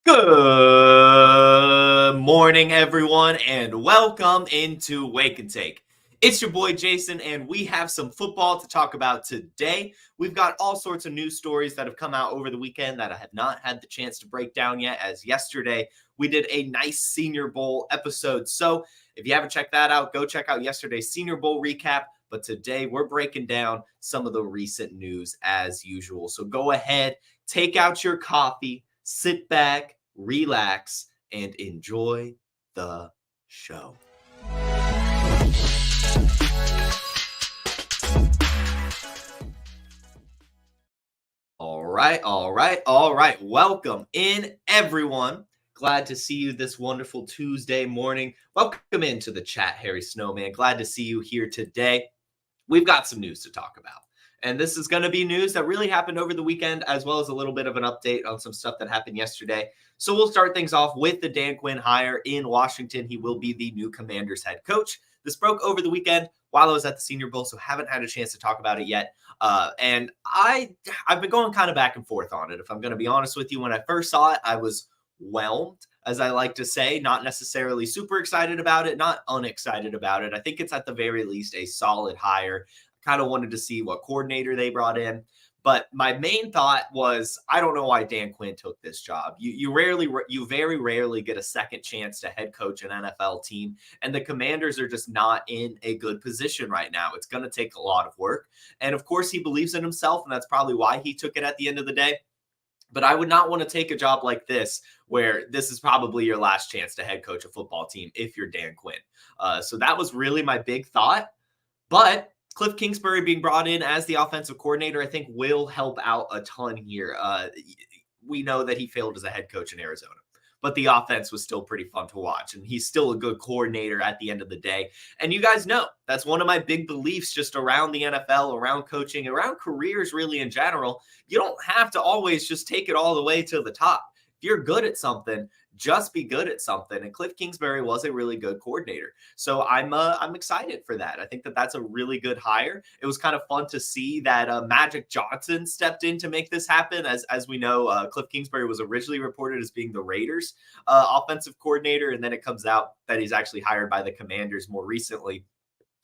Good morning, everyone, and welcome into Wake and Take. It's your boy Jason, and we have some football to talk about today. We've got all sorts of news stories that have come out over the weekend that I have not had the chance to break down yet, as yesterday we did a nice Senior Bowl episode. So if you haven't checked that out, go check out yesterday's Senior Bowl recap. But today we're breaking down some of the recent news as usual. So go ahead, take out your coffee, sit back, relax, and enjoy the show. All right. Welcome in, everyone. Glad to see you this wonderful Tuesday morning. Welcome into the chat, Harry Snowman. Glad to see you here today. We've got some news to talk about. And this is going to be news that really happened over the weekend, as well as a little bit of an update on some stuff that happened yesterday. So we'll start things off with the Dan Quinn hire in Washington. He will be the new Commanders head coach. This broke over the weekend while I was at the Senior Bowl, so haven't had a chance to talk about it yet. And I've been going kind of back and forth on it. If I'm going to be honest with you, when I first saw it, I was whelmed, as I like to say, not necessarily super excited about it, not unexcited about it. I think it's at the very least a solid hire. Kind of wanted to see what coordinator they brought in. But my main thought was, I don't know why Dan Quinn took this job. You very rarely get a second chance to head coach an NFL team, and the Commanders are just not in a good position right now. It's going to take a lot of work, and of course he believes in himself, and that's probably why he took it at the end of the day. But I would not want to take a job like this, where this is probably your last chance to head coach a football team if you're Dan Quinn. So that was really my big thought. But Kliff Kingsbury being brought in as the offensive coordinator, I think will help out a ton here. We know that he failed as a head coach in Arizona, but the offense was still pretty fun to watch. And he's still a good coordinator at the end of the day. And you guys know that's one of my big beliefs just around the NFL, around coaching, around careers really in general. You don't have to always just take it all the way to the top. If you're good at something, just be good at something. And Kliff Kingsbury was a really good coordinator. So I'm excited for that. I think that that's a really good hire. It was kind of fun to see that Magic Johnson stepped in to make this happen. As we know, Kliff Kingsbury was originally reported as being the Raiders offensive coordinator. And then it comes out that he's actually hired by the Commanders more recently.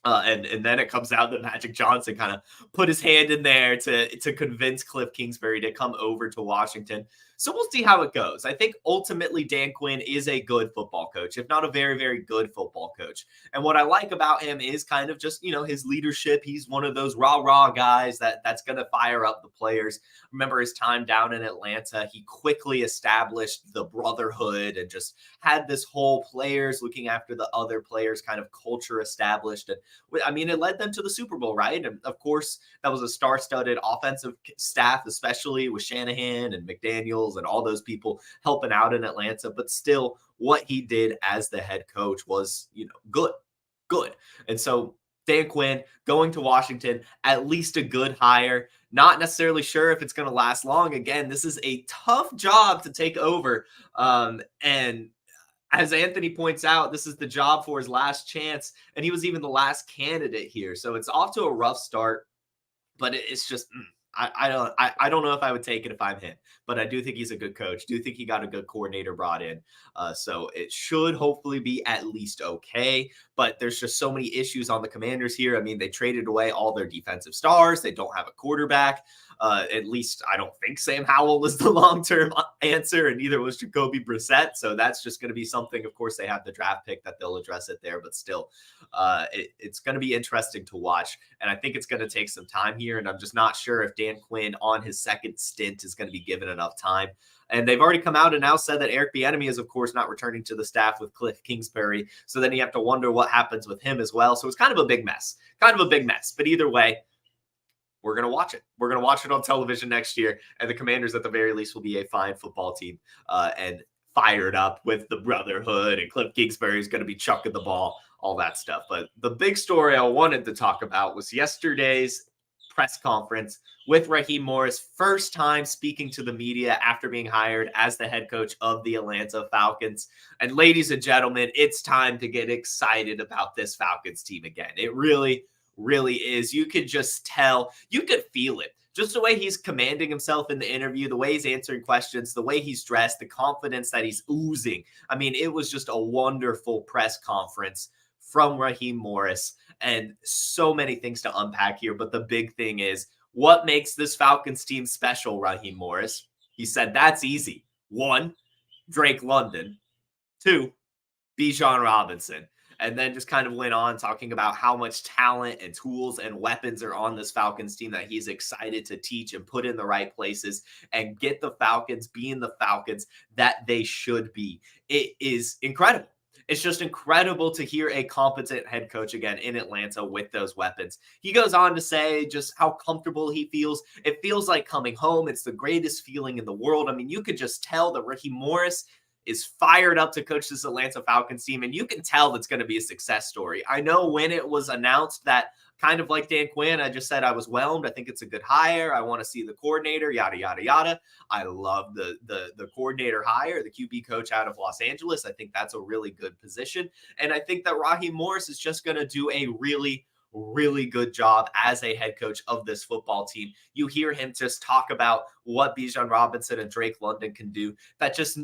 And then it comes out that Magic Johnson kind of put his hand in there to convince Kliff Kingsbury to come over to Washington. So we'll see how it goes. I think ultimately Dan Quinn is a good football coach, if not a very, very good football coach. And what I like about him is kind of just, his leadership. He's one of those rah-rah guys that's going to fire up the players. Remember his time down in Atlanta. He quickly established the brotherhood and just had this whole players looking after the other players kind of culture established. And I mean, it led them to the Super Bowl, right? And of course, that was a star-studded offensive staff, especially with Shanahan and McDaniels and all those people helping out in Atlanta. But still, what he did as the head coach was, good. And so Dan Quinn going to Washington, at least a good hire. Not necessarily sure if it's going to last long. Again, this is a tough job to take over. And as Anthony points out, this is the job for his last chance, and he was even the last candidate here. So it's off to a rough start, but it's just I don't know if I would take it if I'm him, but I do think he's a good coach. Do think he got a good coordinator brought in. So it should hopefully be at least okay. But there's just so many issues on the Commanders here. I mean, they traded away all their defensive stars. They don't have a quarterback. At least I don't think Sam Howell was the long-term answer, and neither was Jacoby Brissett. So that's just going to be something. Of course, they have the draft pick that they'll address it there, but still, it's going to be interesting to watch. And I think it's going to take some time here. And I'm just not sure if Dan Quinn on his second stint is going to be given enough time. And they've already come out and now said that Eric Bieniemy is, of course, not returning to the staff with Kliff Kingsbury. So then you have to wonder what happens with him as well. So it's kind of a big mess. But either way, we're going to watch it. We're going to watch it on television next year. And the Commanders, at the very least, will be a fine football team and fired up with the brotherhood. And Kliff Kingsbury is going to be chucking the ball, all that stuff. But the big story I wanted to talk about was yesterday's press conference with Raheem Morris, first time speaking to the media after being hired as the head coach of the Atlanta Falcons. And ladies and gentlemen, it's time to get excited about this Falcons team again. It really is. You could just tell, you could feel it just the way he's commanding himself in the interview, the way he's answering questions, the way he's dressed, the confidence that he's oozing. I mean, it was just a wonderful press conference from Raheem Morris, and so many things to unpack here. But the big thing is, what makes this Falcons team special, Raheem Morris? He said, that's easy. 1, Drake London. 2, Bijan Robinson. And then just kind of went on talking about how much talent and tools and weapons are on this Falcons team that he's excited to teach and put in the right places and get the Falcons being the Falcons that they should be. It is incredible. It's just incredible to hear a competent head coach again in Atlanta with those weapons. He goes on to say just how comfortable he feels. It feels like coming home. It's the greatest feeling in the world. I mean, you could just tell that Raheem Morris is fired up to coach this Atlanta Falcons team, and you can tell it's going to be a success story. I know when it was announced that, kind of like Dan Quinn, I just said I was whelmed. I think it's a good hire. I want to see the coordinator, yada, yada, yada. I love the coordinator hire, the QB coach out of Los Angeles. I think that's a really good position. And I think that Raheem Morris is just going to do a really good job as a head coach of this football team. You hear him just talk about what Bijan Robinson and Drake London can do. That just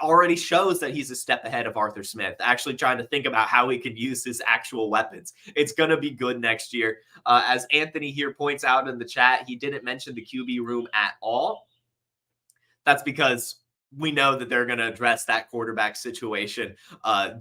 already shows that he's a step ahead of Arthur Smith, actually trying to think about how he can use his actual weapons. It's going to be good next year. As Anthony here points out in the chat, he didn't mention the QB room at all. That's because we know that they're going to address that quarterback situation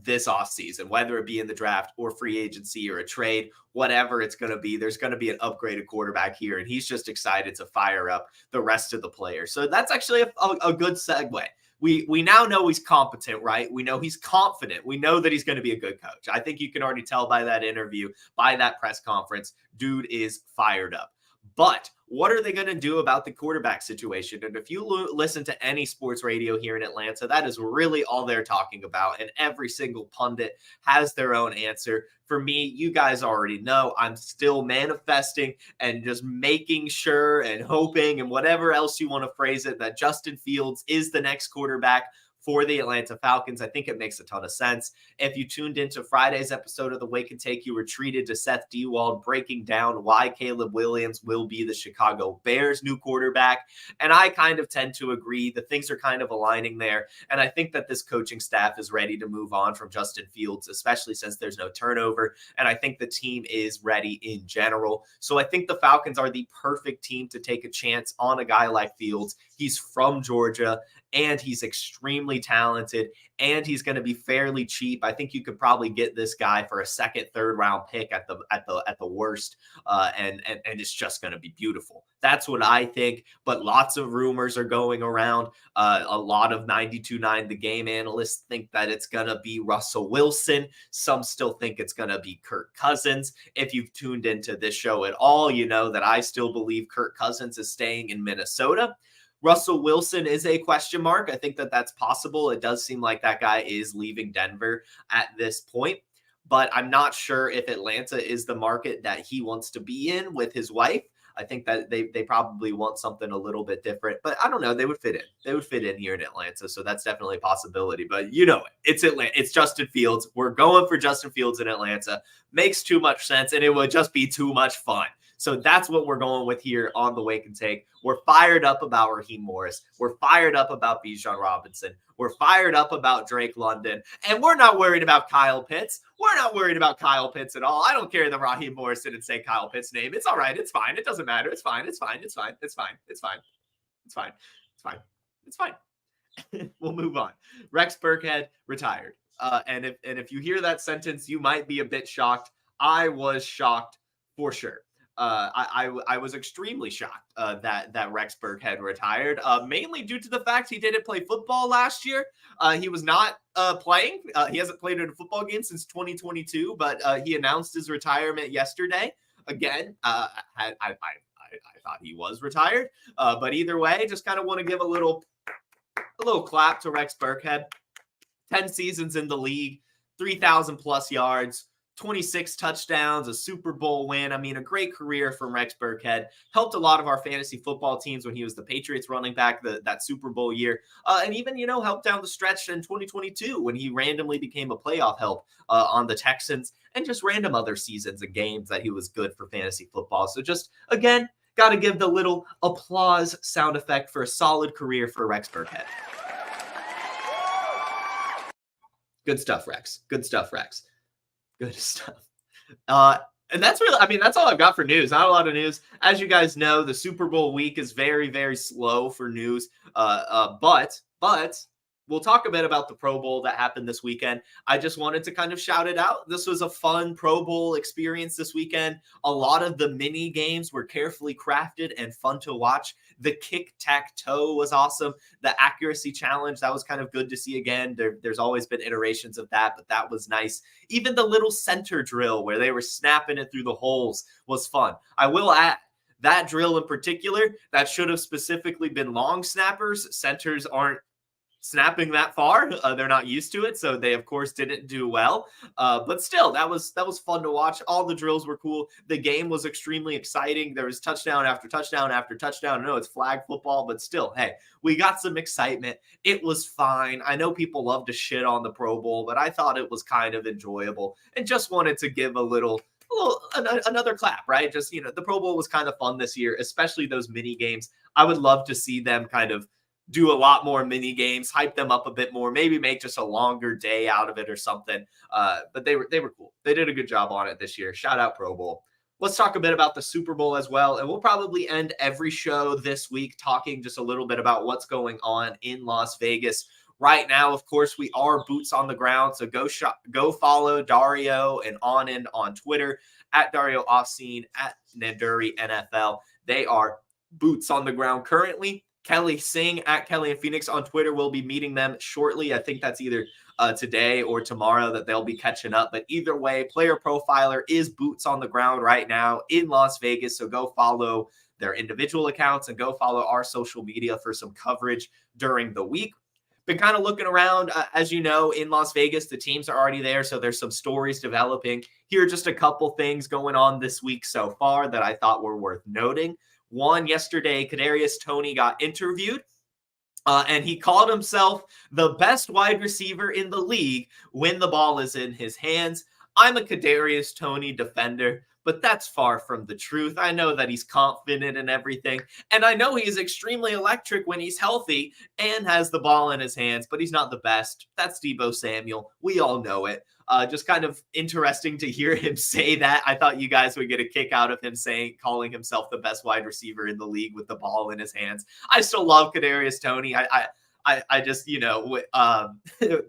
this offseason, whether it be in the draft or free agency or a trade, whatever it's going to be. There's going to be an upgraded quarterback here, and he's just excited to fire up the rest of the players. So that's actually a good segue. We now know he's competent, right? We know he's confident. We know that he's going to be a good coach. I think you can already tell by that interview, by that press conference, dude is fired up. But what are they going to do about the quarterback situation? And if you listen to any sports radio here in Atlanta, that is really all they're talking about. And every single pundit has their own answer. For me, you guys already know I'm still manifesting and just making sure and hoping and whatever else you want to phrase it, that Justin Fields is the next quarterback for the Atlanta Falcons. I think it makes a ton of sense. If you tuned into Friday's episode of The Wake and Take, you were treated to Seth Dewald breaking down why Caleb Williams will be the Chicago Bears' new quarterback. And I kind of tend to agree that things are kind of aligning there. And I think that this coaching staff is ready to move on from Justin Fields, especially since there's no turnover. And I think the team is ready in general. So I think the Falcons are the perfect team to take a chance on a guy like Fields. He's from Georgia, and he's extremely talented, and he's going to be fairly cheap. I think you could probably get this guy for a second, third round pick at the worst, and it's just going to be beautiful. That's what I think. But lots of rumors are going around. A lot of 92.9 The Game analysts think that it's going to be Russell Wilson. Some still think it's going to be Kirk Cousins. If you've tuned into this show at all, you know that I still believe Kirk Cousins is staying in Minnesota. Russell Wilson is a question mark. I think that that's possible. It does seem like that guy is leaving Denver at this point, but I'm not sure if Atlanta is the market that he wants to be in with his wife. I think that they probably want something a little bit different, but I don't know. They would fit in. They would fit in here in Atlanta, so that's definitely a possibility. But you know, it's Atlanta. It's Justin Fields. We're going for Justin Fields in Atlanta. Makes too much sense, and it would just be too much fun. So that's what we're going with here on The Wake and Take. We're fired up about Raheem Morris. We're fired up about Bijan Robinson. We're fired up about Drake London. And we're not worried about Kyle Pitts. We're not worried about Kyle Pitts at all. I don't care that Raheem Morris didn't say Kyle Pitts' name. It's all right. It's fine. It doesn't matter. It's fine. It's fine. It's fine. It's fine. It's fine. It's fine. It's fine. It's fine. We'll move on. Rex Burkhead retired. And if you hear that sentence, you might be a bit shocked. I was shocked for sure. I was extremely shocked that Rex Burkhead retired, mainly due to the fact he didn't play football last year. He was not playing. He hasn't played in a football game since 2022, but he announced his retirement yesterday. Again, I thought he was retired, but either way, just kind of want to give a little clap to Rex Burkhead. 10 seasons in the league, 3,000 plus yards, 26 touchdowns, a Super Bowl win. I mean, a great career from Rex Burkhead. Helped a lot of our fantasy football teams when he was the Patriots running back that Super Bowl year. And even, helped down the stretch in 2022 when he randomly became a playoff help on the Texans, and just random other seasons and games that he was good for fantasy football. So just, again, got to give the little applause sound effect for a solid career for Rex Burkhead. Good stuff, Rex. Good stuff, Rex. Good stuff. And that's really, I mean, that's all I've got for news. Not a lot of news. As you guys know, the Super Bowl week is very, very slow for news. But we'll talk a bit about the Pro Bowl that happened this weekend. I just wanted to kind of shout it out. This was a fun Pro Bowl experience this weekend. A lot of the mini games were carefully crafted and fun to watch. The kick-tack-toe was awesome. The accuracy challenge, that was kind of good to see again. There's always been iterations of that, but that was nice. Even the little center drill where they were snapping it through the holes was fun. I will add, that drill in particular, that should have specifically been long snappers. Centers aren't snapping that far. They're not used to it, so they of course didn't do well. But still, that was fun to watch. All the drills were cool. The game was extremely exciting. There was touchdown after touchdown after touchdown. I know it's flag football, but still, hey, we got some excitement. It was fine. I know people love to shit on the Pro Bowl, but I thought it was kind of enjoyable and just wanted to give another clap, right? Just, the Pro Bowl was kind of fun this year, especially those mini games. I would love to see them kind of do a lot more mini games, hype them up a bit more, maybe make just a longer day out of it or something. But they were cool. They did a good job on it this year. Shout out Pro Bowl. Let's talk a bit about the Super Bowl as well. And we'll probably end every show this week talking just a little bit about what's going on in Las Vegas. Right now, of course, we are boots on the ground. So go follow Dario and Anand on Twitter, at Dario Offscene, at Nanduri NFL. They are boots on the ground currently. Kelly Singh at Kelly and Phoenix on Twitter will be meeting them shortly. I think that's either today or tomorrow that they'll be catching up. But either way, Player Profiler is boots on the ground right now in Las Vegas. So go follow their individual accounts and go follow our social media for some coverage during the week. Been kind of looking around, as you know, in Las Vegas, the teams are already there. So there's some stories developing. Here are just a couple things going on this week so far that I thought were worth noting. One, yesterday, Kadarius Toney got interviewed, and he called himself the best wide receiver in the league when the ball is in his hands. I'm a Kadarius Toney defender, but that's far from the truth. I know that he's confident in everything, and I know he's extremely electric when he's healthy and has the ball in his hands, but he's not the best. That's Deebo Samuel. We all know it. Just kind of interesting to hear him say that. I thought you guys would get a kick out of him calling himself the best wide receiver in the league with the ball in his hands. I still love Kadarius Toney. I just,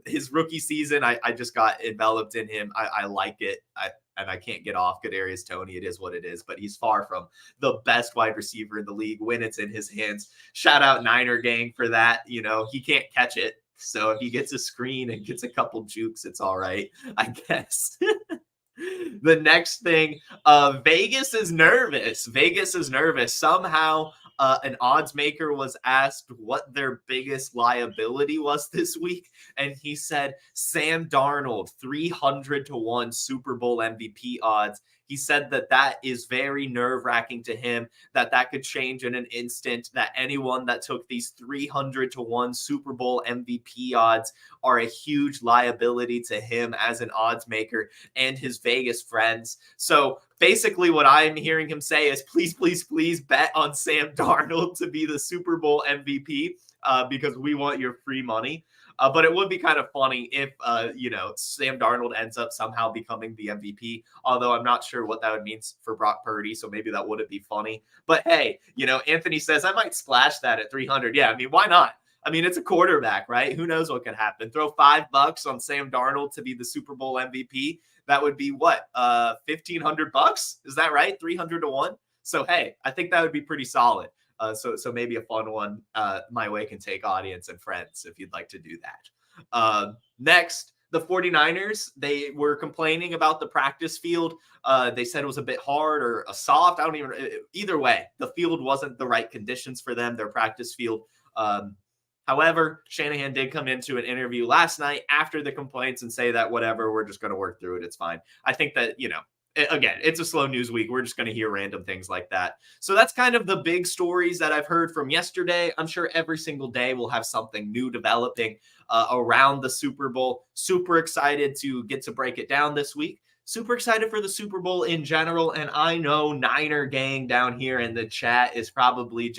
his rookie season, I just got enveloped in him. I like it. And I can't get off Kadarius Toney. It is what it is, but he's far from the best wide receiver in the league when it's in his hands. Shout out Niner gang for that. He can't catch it. So if he gets a screen and gets a couple jukes, it's all right, I guess. The next thing, Vegas is nervous. Somehow an odds maker was asked what their biggest liability was this week, and he said Sam Darnold, 300-1 Super Bowl MVP odds. He said that is very nerve-wracking to him, that could change in an instant, that anyone that took these 300-1 Super Bowl MVP odds are a huge liability to him as an odds maker and his Vegas friends. So basically what I'm hearing him say is please, please, please bet on Sam Darnold to be the Super Bowl MVP because we want your free money. But it would be kind of funny if, Sam Darnold ends up somehow becoming the MVP, although I'm not sure what that would mean for Brock Purdy, so maybe that wouldn't be funny. But hey, Anthony says I might splash that at 300. Yeah, I mean, why not? I mean, it's a quarterback, right? Who knows what could happen? Throw $5 on Sam Darnold to be the Super Bowl MVP. That would be what? $1,500? Is that right? 300-1. So, hey, I think that would be pretty solid. So maybe a fun one my way can take audience and friends if you'd like to do that. Next, the 49ers, they were complaining about the practice field. They said it was a bit hard or a soft. Either way, the field wasn't the right conditions for them, their practice field. However, Shanahan did come into an interview last night after the complaints and say that whatever, we're just going to work through it. It's fine. I think that, again, it's a slow news week. We're just going to hear random things like that. So that's kind of the big stories that I've heard from yesterday. I'm sure every single day we'll have something new developing around the Super Bowl. Super excited to get to break it down this week. super excited for the Super Bowl in general. And I know Niner gang down here in the chat is probably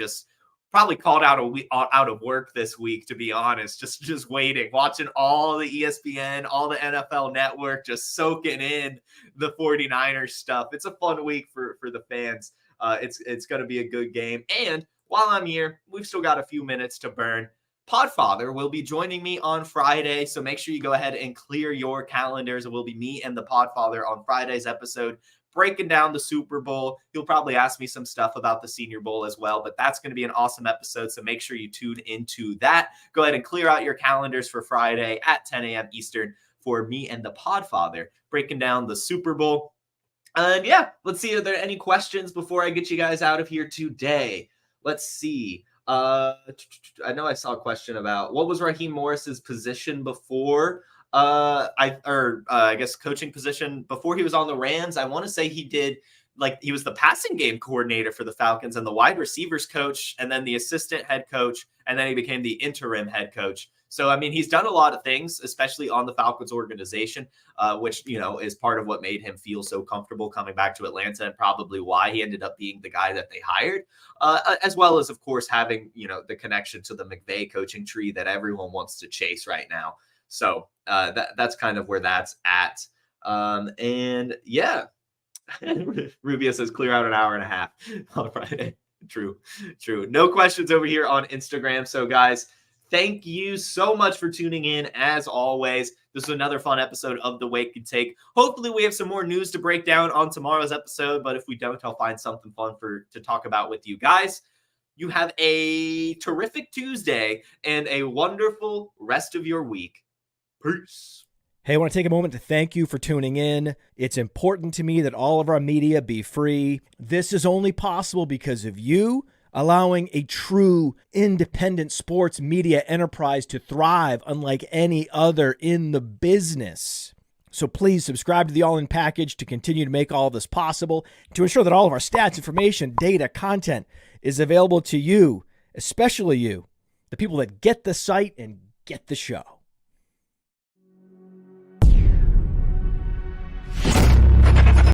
called out out of work this week, to be honest, just waiting, watching all the ESPN, all the NFL Network, just soaking in the 49ers stuff. It's a fun week for the fans. It's going to be a good game. And while I'm here, we've still got a few minutes to burn. Podfather will be joining me on Friday, so make sure you go ahead and clear your calendars. It will be me and the Podfather on Friday's episode, breaking down the Super Bowl. He'll probably ask me some stuff about the Senior Bowl as well, but that's going to be an awesome episode, so make sure you tune into that. Go ahead and clear out your calendars for Friday at 10 a.m. Eastern for me and the Podfather, breaking down the Super Bowl. And yeah, let's see, are there any questions before I get you guys out of here today? Let's see. I know I saw a question about what was Raheem Morris's position before. I guess coaching position before he was on the Rams. I want to say he was the passing game coordinator for the Falcons and the wide receivers coach, and then the assistant head coach, and then he became the interim head coach. So, I mean, he's done a lot of things, especially on the Falcons organization, which, is part of what made him feel so comfortable coming back to Atlanta and probably why he ended up being the guy that they hired, as well as, of course, having, the connection to the McVay coaching tree that everyone wants to chase right now. So that's kind of where that's at. And yeah, Rubio says clear out an hour and a half on Friday. True. No questions over here on Instagram. So guys, thank you so much for tuning in. As always, this is another fun episode of The Wake and Take. Hopefully we have some more news to break down on tomorrow's episode, but if we don't, I'll find something fun to talk about with you guys. You have a terrific Tuesday and a wonderful rest of your week. Peace. Hey, I want to take a moment to thank you for tuning in. It's important to me that all of our media be free. This is only possible because of you, allowing a true independent sports media enterprise to thrive unlike any other in the business. So please subscribe to the All In Package to continue to make all of this possible, to ensure that all of our stats, information, data, content is available to you, especially you, the people that get the site and get the show.